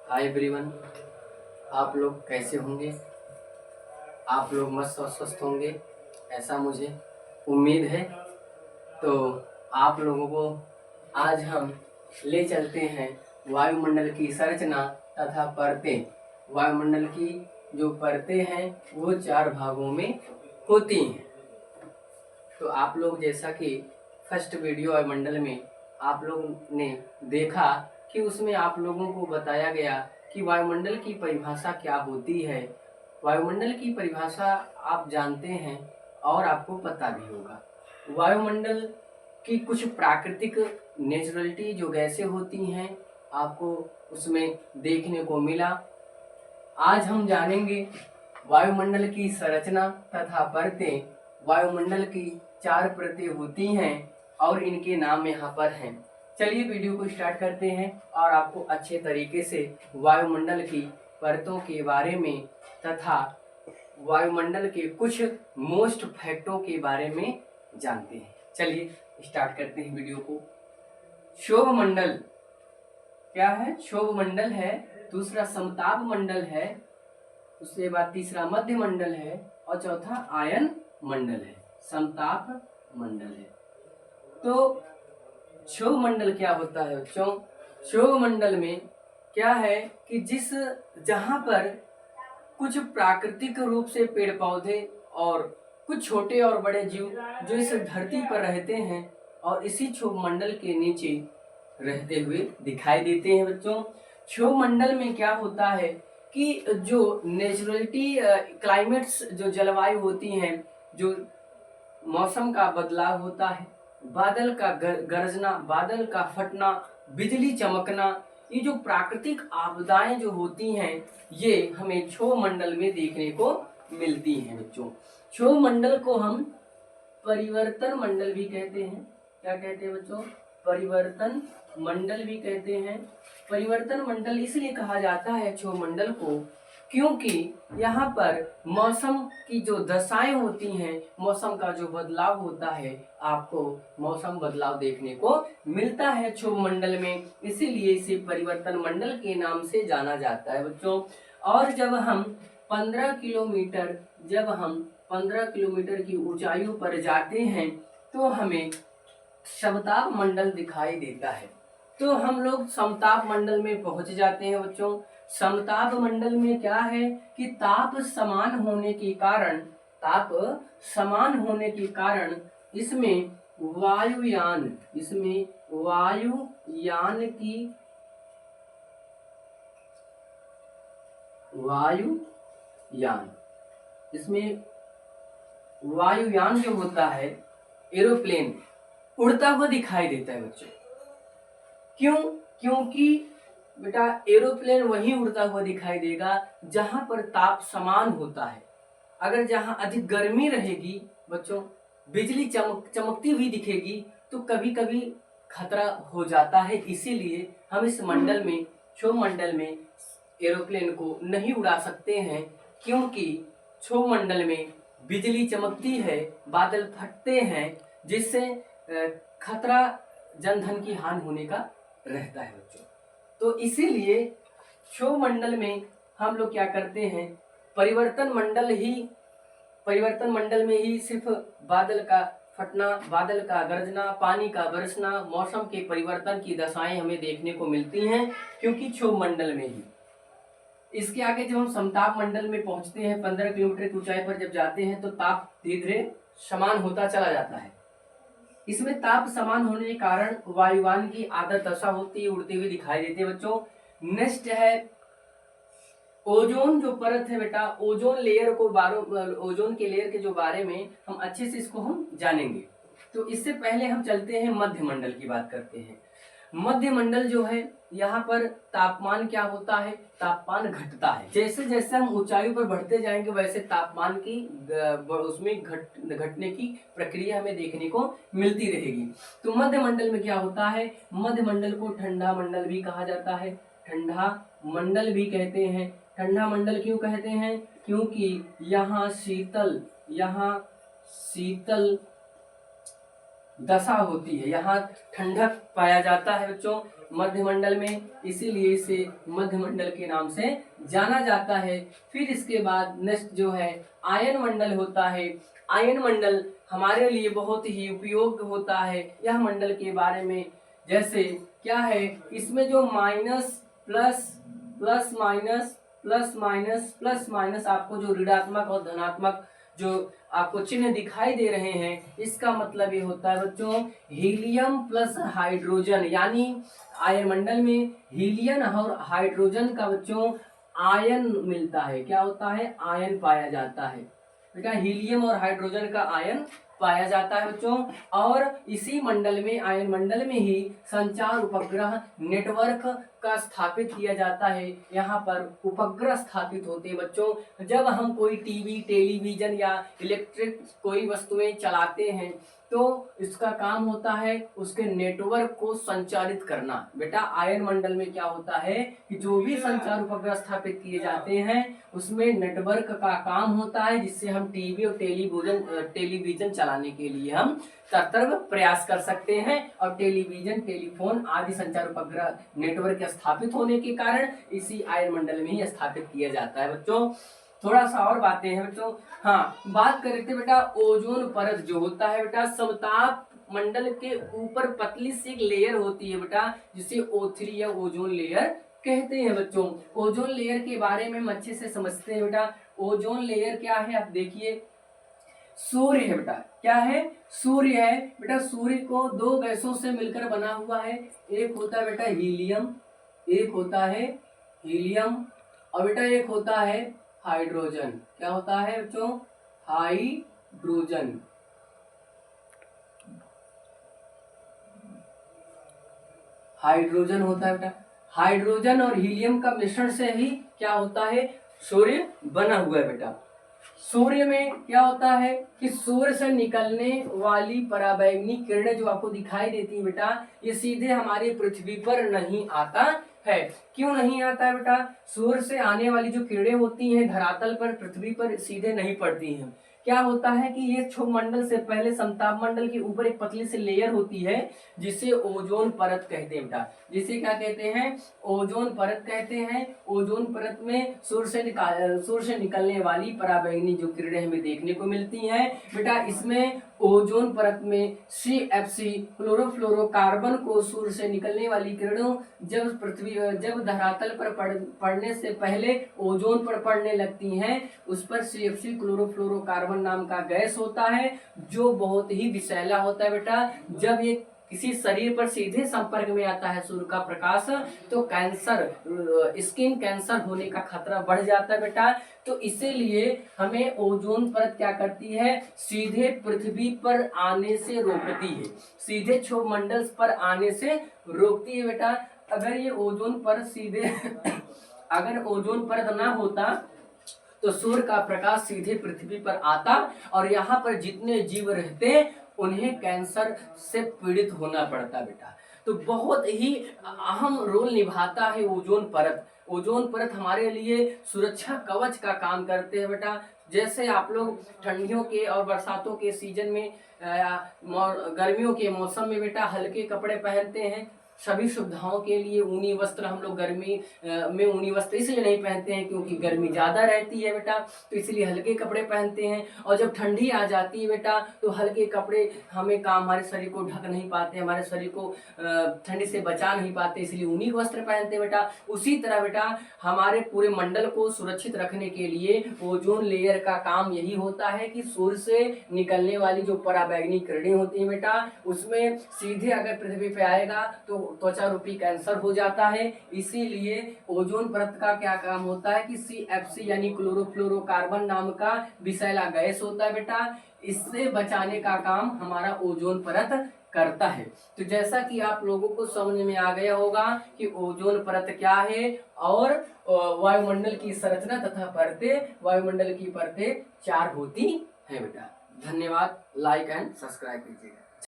Hi everyone, आप लोग कैसे होंगे। आप लोग मस्त और स्वस्थ होंगे ऐसा मुझे उम्मीद है। तो आप लोगों को आज हम ले चलते हैं वायुमंडल की संरचना तथा परतें। वायुमंडल की जो परतें हैं वो 4 भागों में होती हैं। तो आप लोग जैसा कि फर्स्ट वीडियो वायुमंडल में आप लोगों ने देखा कि उसमें आप लोगों को बताया गया कि वायुमंडल की परिभाषा क्या होती है। वायुमंडल की परिभाषा आप जानते हैं और आपको पता भी होगा। वायुमंडल की कुछ प्राकृतिक नेचुरलिटी जो गैसें होती हैं आपको उसमें देखने को मिला। आज हम जानेंगे वायुमंडल की संरचना तथा परतें। वायुमंडल की 4 परतें होती हैं और इनके नाम यहाँ पर हैं। चलिए वीडियो को स्टार्ट करते हैं और आपको अच्छे तरीके से वायुमंडल की परतों के बारे में तथा वायुमंडल के कुछ मोस्ट फैक्टों के बारे में जानते हैं। चलिए स्टार्ट करते हैं वीडियो को। क्षोभ मंडल क्या है? क्षोभ मंडल है। दूसरा समताप मंडल है। उसके बाद तीसरा मध्य मंडल है और चौथा आयन मंडल है, समताप मंडल है। तो क्षोभ मंडल क्या होता है बच्चों? क्षोभ मंडल में क्या है कि जहां पर कुछ प्राकृतिक रूप से पेड़ पौधे और कुछ छोटे और बड़े जीव जो इस धरती पर रहते हैं और इसी क्षोभ मंडल के नीचे रहते हुए दिखाई देते हैं बच्चों। क्षोभ मंडल में क्या होता है कि जो नेचुरलिटी क्लाइमेट्स जो जलवायु होती हैं, जो मौसम का बदलाव होता है, बादल का गरजना, बादल का फटना, बिजली चमकना, ये जो प्राकृतिक आपदाएं जो होती हैं ये हमें क्षोभ मंडल में देखने को मिलती हैं बच्चों। क्षोभ मंडल को हम परिवर्तन मंडल भी कहते हैं। क्या कहते हैं बच्चों? परिवर्तन मंडल भी कहते हैं। परिवर्तन मंडल इसलिए कहा जाता है क्षोभ मंडल को क्योंकि यहाँ पर मौसम की जो दशाएं होती हैं, मौसम का जो बदलाव होता है, आपको मौसम बदलाव देखने को मिलता है क्षोभ मंडल में, इसीलिए इसे परिवर्तन मंडल के नाम से जाना जाता है बच्चों। और जब हम 15 किलोमीटर की ऊंचाई पर जाते हैं तो हमें समताप मंडल दिखाई देता है। तो हम लोग समताप मंडल में पहुंच जाते हैं बच्चों। समताप मंडल में क्या है कि ताप समान होने के कारण इसमें वायुयान इसमें वायुयान जो होता है, एरोप्लेन उड़ता हुआ दिखाई देता है बच्चों। क्यों? क्योंकि बेटा एरोप्लेन वहीं उड़ता हुआ दिखाई देगा जहां पर ताप समान होता है। अगर जहां अधिक गर्मी रहेगी बच्चों, बिजली चमकती हुई दिखेगी तो कभी कभी खतरा हो जाता है। इसीलिए हम इस मंडल में, क्षोभ मंडल में एरोप्लेन को नहीं उड़ा सकते हैं, क्योंकि क्षोभ मंडल में बिजली चमकती है, बादल फटते हैं, जिससे खतरा जनधन की हानि होने का रहता है बच्चों। तो इसीलिए क्षोभ मंडल में हम लोग क्या करते हैं, परिवर्तन मंडल में ही सिर्फ बादल का फटना, बादल का गरजना, पानी का बरसना, मौसम के परिवर्तन की दशाएं हमें देखने को मिलती हैं, क्योंकि क्षोभ मंडल में ही। इसके आगे जब हम समताप मंडल में पहुंचते हैं, 15 किलोमीटर की ऊंचाई पर जब जाते हैं तो ताप धीरे धीरे समान होता चला जाता है। इसमें ताप समान होने के कारण वायुयान की आदर दशा होती है, उड़ते हुए दिखाई देते हैं बच्चों। नेक्स्ट है ओजोन जो परत है बेटा, ओजोन के लेयर के जो बारे में हम अच्छे से इसको हम जानेंगे। तो इससे पहले हम चलते हैं मध्य मंडल की बात करते हैं। मध्य मंडल जो है, यहाँ पर तापमान क्या होता है? तापमान घटता है। जैसे जैसे हम ऊंचाई पर बढ़ते जाएंगे वैसे तापमान की उसमें घटने की प्रक्रिया हमें देखने को मिलती रहेगी। तो मध्य मंडल में क्या होता है? मध्य मंडल को ठंडा मंडल भी कहा जाता है, ठंडा मंडल भी कहते हैं। ठंडा मंडल क्यों कहते हैं? क्योंकि यहाँ शीतल दशा होती है, यहाँ ठंडक पाया जाता है बच्चों। मध्यमंडल में, इसीलिए इसे मध्यमंडल के नाम से जाना जाता है। फिर इसके बाद नेक्स्ट जो है आयन मंडल होता है। आयन मंडल हमारे लिए बहुत ही उपयोगी होता है। यह मंडल के बारे में जैसे क्या है, इसमें जो minus plus plus minus plus minus plus minus आपको जो ऋणात्मक और धनात्मक जो आपको चिन्ह दिखाई दे रहे हैं, इसका मतलब ये होता है बच्चों हीलियम प्लस हाइड्रोजन, यानी आयन मंडल में हीलियम और हाइड्रोजन का बच्चों आयन मिलता है। क्या होता है? आयन पाया जाता है बेटा, हीलियम और हाइड्रोजन का आयन पाया जाता है बच्चों। और इसी मंडल में, आयन मंडल में ही संचार उपग्रह नेटवर्क का स्थापित किया जाता है। यहाँ पर उपग्रह स्थापित होते हैं बच्चों। जब हम कोई टीवी, टेलीविजन या इलेक्ट्रिक कोई वस्तुएं चलाते हैं तो इसका काम होता है उसके नेटवर्क को संचालित करना। बेटा आयन मंडल में क्या होता है कि जो भी संचार उपग्रह स्थापित किए जाते हैं उसमें नेटवर्क का काम होता है, जिससे हम टीवी और टेलीविजन चलाने के लिए हम कर्तव्य प्रयास कर सकते हैं। और टेलीविजन, टेलीफोन आदि संचार उपग्रह नेटवर्क स्थापित होने के कारण इसी आयन मंडल में ही स्थापित किया जाता है बच्चों। थोड़ा सा और बातें हैं बच्चों। हाँ, बात कर रहे थे बेटा ओजोन परत जो होता है बेटा, समताप मंडल के ऊपर पतली सी एक लेयर होती है बेटा, जिसे O3 या ओजोन लेयर कहते हैं बच्चों। ओजोन लेयर के बारे में हम अच्छे से समझते हैं बेटा। ओजोन लेयर क्या है? आप देखिए, सूर्य है बेटा। क्या है? सूर्य है बेटा। सूर्य को दो गैसों से मिलकर बना हुआ है। एक होता है बेटा हीलियम, एक होता है हीलियम, और बेटा एक होता है हाइड्रोजन। क्या होता है बच्चों? हाइड्रोजन। हाइड्रोजन होता है बेटा। हाइड्रोजन और हीलियम का मिश्रण से ही क्या होता है? सूर्य बना हुआ है बेटा। सूर्य में क्या होता है कि सूर्य से निकलने वाली पराबैंगनी किरणें जो आपको दिखाई देती है बेटा, ये सीधे हमारी पृथ्वी पर नहीं आता है। क्यों नहीं आता है बेटा? सूर्य से आने वाली जो किरणें होती हैं धरातल पर, पृथ्वी पर सीधे नहीं पड़ती हैं। क्या होता है कि ये क्षोभ मंडल से पहले समताप मंडल के ऊपर एक पतली सी लेयर होती है जिसे ओजोन परत कहते हैं बेटा। जिसे क्या कहते हैं? ओजोन परत कहते हैं। ओजोन परत में सूर्य से निकलने वाली पराबैंगनी जो किरणें हमें देखने को मिलती हैं बेटा, इसमें ओजोन परत में CFC क्लोरोफ्लोरोकार्बन को सूर्य से निकलने वाली किरणों जब धरातल पर पड़ने से पहले ओजोन पर पड़ने लगती हैं, उस पर CFC क्लोरोफ्लोरोकार्बन नाम का गैस होता है जो बहुत ही विषैला होता है बेटा। जब ये किसी शरीर पर सीधे संपर्क में आता है सूर्य का प्रकाश, तो कैंसर, स्किन कैंसर होने का खतरा बढ़ जाता है बेटा। तो इसीलिए हमें ओजोन परत क्या करती है? सीधे पृथ्वी पर आने से रोकती है, सीधे क्षोभ मंडल पर आने से रोकती है बेटा। अगर ये ओजोन परत सीधे अगर ओजोन परत ना होता तो सूर्य का प्रकाश सीधे पृथ्वी पर आता और यहाँ पर जितने जीव रहते उन्हें कैंसर से पीड़ित होना पड़ता बेटा। तो बहुत ही अहम रोल निभाता है ओजोन परत। ओजोन परत हमारे लिए सुरक्षा कवच का काम करते हैं बेटा। जैसे आप लोग ठंडियों के और बरसातों के सीजन में, गर्मियों के मौसम में बेटा हल्के कपड़े पहनते हैं, सभी सुविधाओं के लिए ऊनी वस्त्र। हम लोग गर्मी में ऊनी वस्त्र इसलिए नहीं पहनते हैं क्योंकि गर्मी ज़्यादा रहती है बेटा, तो इसलिए हल्के कपड़े पहनते हैं। और जब ठंडी आ जाती है बेटा तो हल्के कपड़े हमारे शरीर को ढक नहीं पाते, हमारे शरीर को ठंडी से बचा नहीं पाते, इसलिए ऊनी वस्त्र पहनते हैं बेटा। उसी तरह बेटा हमारे पूरे मंडल को सुरक्षित रखने के लिए ओजोन लेयर का काम यही होता है कि सूर्य से निकलने वाली जो पराबैंगनी किरणें होती हैं बेटा, उसमें सीधे अगर पृथ्वी पे आएगा तो त्वचा रूपी कैंसर हो जाता है। इसीलिए ओजोन परत का क्या काम होता है कि CFC यानी क्लोरोफ्लोरोकार्बन नाम का विषैला गैस होता है बेटा, इससे बचाने का काम हमारा ओजोन परत करता है। तो जैसा कि आप लोगों को समझ में आ गया होगा कि ओजोन परत क्या है और वायुमंडल की संरचना तथा परतें, वायुमंडल की परतें 4 होती हैं बेटा। धन्यवाद। लाइक एंड सब्सक्राइब कीजिएगा।